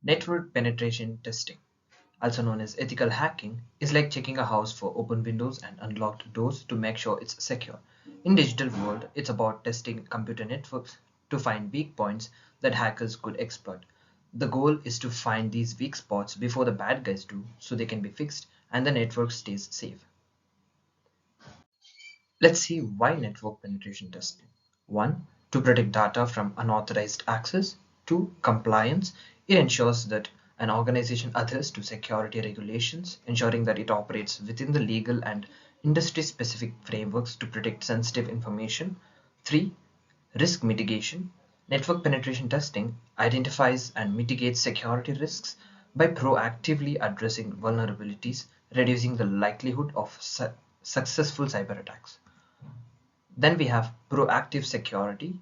Network penetration testing, also known as ethical hacking, is like checking a house for open windows and unlocked doors to make sure it's secure. In digital world, it's about testing computer networks to find weak points that hackers could exploit. The goal is to find these weak spots before the bad guys do so they can be fixed and the network stays safe. Let's see why network penetration testing. 1. To protect data from unauthorized access. 2. Compliance. It ensures that an organization adheres to security regulations, ensuring that it operates within the legal and industry-specific frameworks to protect sensitive information. 3. Risk mitigation. Network penetration testing identifies and mitigates security risks by proactively addressing vulnerabilities, reducing the likelihood of successful cyber attacks. Then we have proactive security.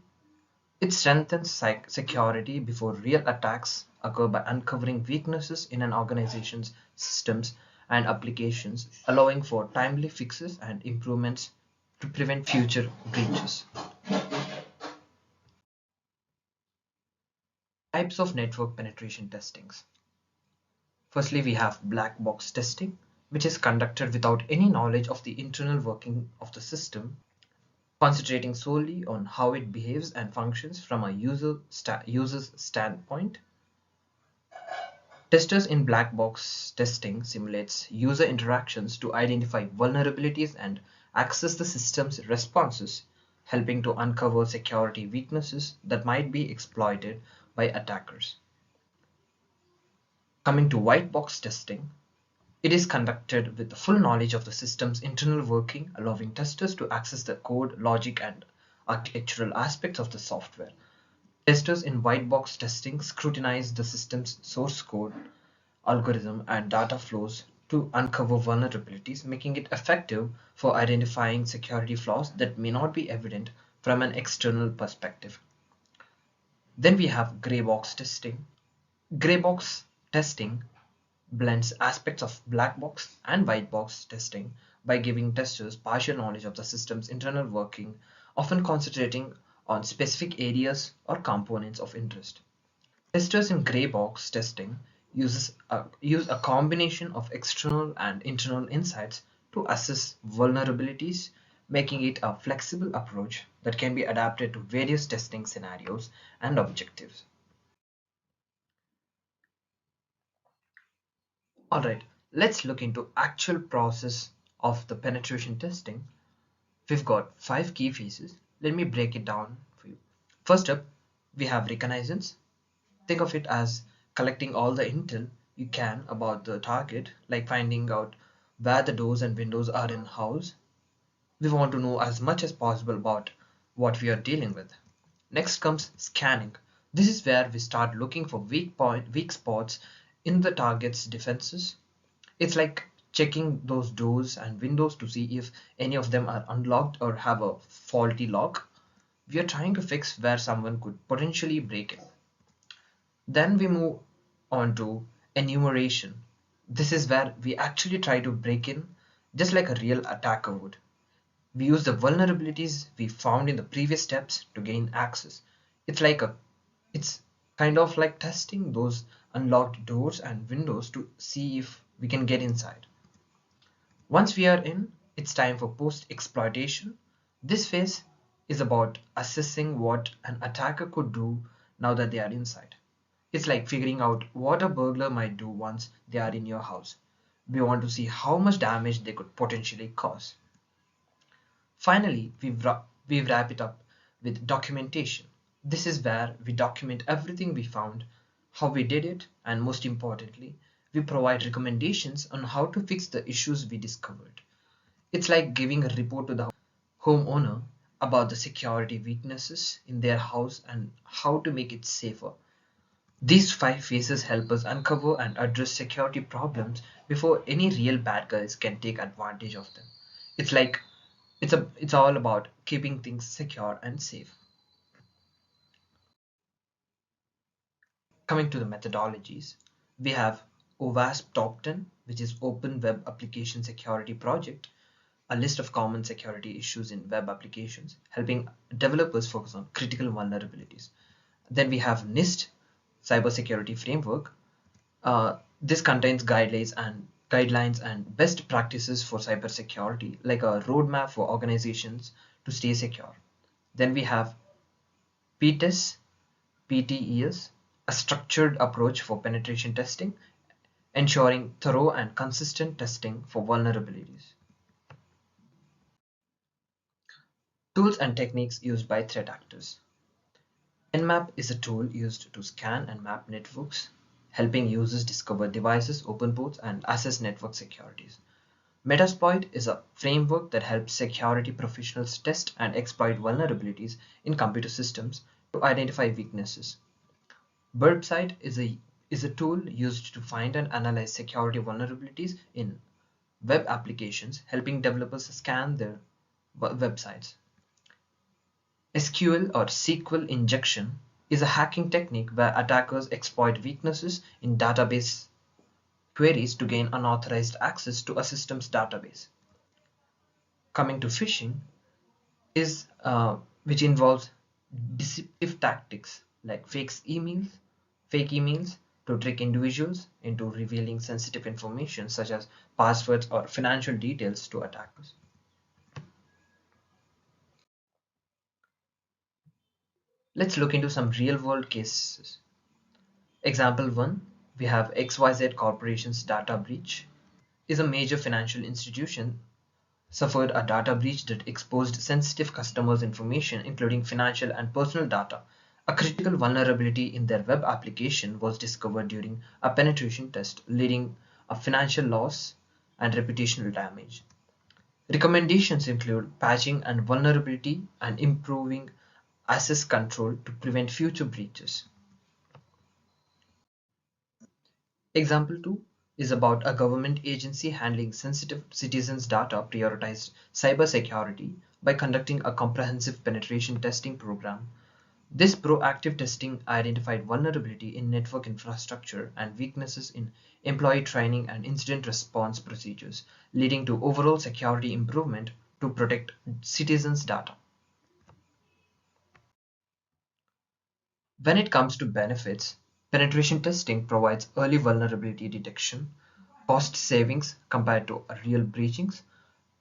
It strengthens security before real attacks occur by uncovering weaknesses in an organization's systems and applications, allowing for timely fixes and improvements to prevent future breaches. Types of network penetration testings. Firstly, we have black box testing, which is conducted without any knowledge of the internal working of the system, concentrating solely on how it behaves and functions from a user's standpoint. Testers in black box testing simulates user interactions to identify vulnerabilities and access the system's responses, helping to uncover security weaknesses that might be exploited by attackers. Coming to white box testing, it is conducted with the full knowledge of the system's internal working, allowing testers to access the code, logic, and architectural aspects of the software. Testers in white box testing scrutinize the system's source code, algorithm, and data flows to uncover vulnerabilities, making it effective for identifying security flaws that may not be evident from an external perspective. Then we have gray box testing. Gray box testing blends aspects of black box and white box testing by giving testers partial knowledge of the system's internal working, often concentrating on specific areas or components of interest. Testers in gray box testing use a combination of external and internal insights to assess vulnerabilities, making it a flexible approach that can be adapted to various testing scenarios and objectives. Alright, let's look into actual process of the penetration testing. We've got 5 key phases. Let me break it down for you. First up, we have reconnaissance. Think of it as collecting all the intel you can about the target, like finding out where the doors and windows are in house. We want to know as much as possible about what we are dealing with. Next comes scanning. This is where we start looking for weak spots in the target's defenses. It's like checking those doors and windows to see if any of them are unlocked or have a faulty lock. We are trying to fix where someone could potentially break in. Then we move on to enumeration. This is where we actually try to break in just like a real attacker would. We use the vulnerabilities we found in the previous steps to gain access. It's like a it's kind of like testing those unlocked doors and windows to see if we can get inside. Once we are in, it's time for post exploitation. This phase is about assessing what an attacker could do now that they are inside. It's like figuring out what a burglar might do once they are in your house. We want to see how much damage they could potentially cause. Finally, we wrap it up with documentation. This is where we document everything we found, how we did it, and most importantly, we provide recommendations on how to fix the issues we discovered. It's like giving a report to the homeowner about the security weaknesses in their house and how to make it safer. These 5 phases help us uncover and address security problems before any real bad guys can take advantage of them. It's like it's all about keeping things secure and safe. Coming to the methodologies, we have OWASP Top 10, which is Open Web Application Security Project, a list of common security issues in web applications, helping developers focus on critical vulnerabilities. Then we have NIST, Cybersecurity Framework, This contains guidelines and best practices for cybersecurity, like a roadmap for organizations to stay secure. Then we have PTES, PTES, a structured approach for penetration testing, ensuring thorough and consistent testing for vulnerabilities. Tools and techniques used by threat actors. Nmap is a tool used to scan and map networks, helping users discover devices, open ports, and assess network securities. Metasploit is a framework that helps security professionals test and exploit vulnerabilities in computer systems to identify weaknesses. Burbsite is a tool used to find and analyze security vulnerabilities in web applications, helping developers scan their websites. SQL or SQL injection is a hacking technique where attackers exploit weaknesses in database queries to gain unauthorized access to a system's database. Coming to phishing is which involves deceptive tactics like fake emails to trick individuals into revealing sensitive information such as passwords or financial details to attackers. Let's look into some real world cases. Example 1, we have XYZ Corporation's data breach. Is a major financial institution suffered a data breach that exposed sensitive customers' information, including financial and personal data. A critical vulnerability in their web application was discovered during a penetration test, leading a financial loss and reputational damage. Recommendations include patching and vulnerability and improving access control to prevent future breaches. Example 2 is about a government agency handling sensitive citizens' data prioritized cybersecurity by conducting a comprehensive penetration testing program. This proactive testing identified vulnerability in network infrastructure and weaknesses in employee training and incident response procedures, leading to overall security improvement to protect citizens' data. When it comes to benefits, penetration testing provides early vulnerability detection, cost savings compared to real breachings,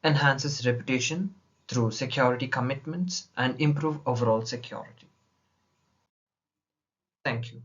enhances reputation through security commitments, and improve overall security. Thank you.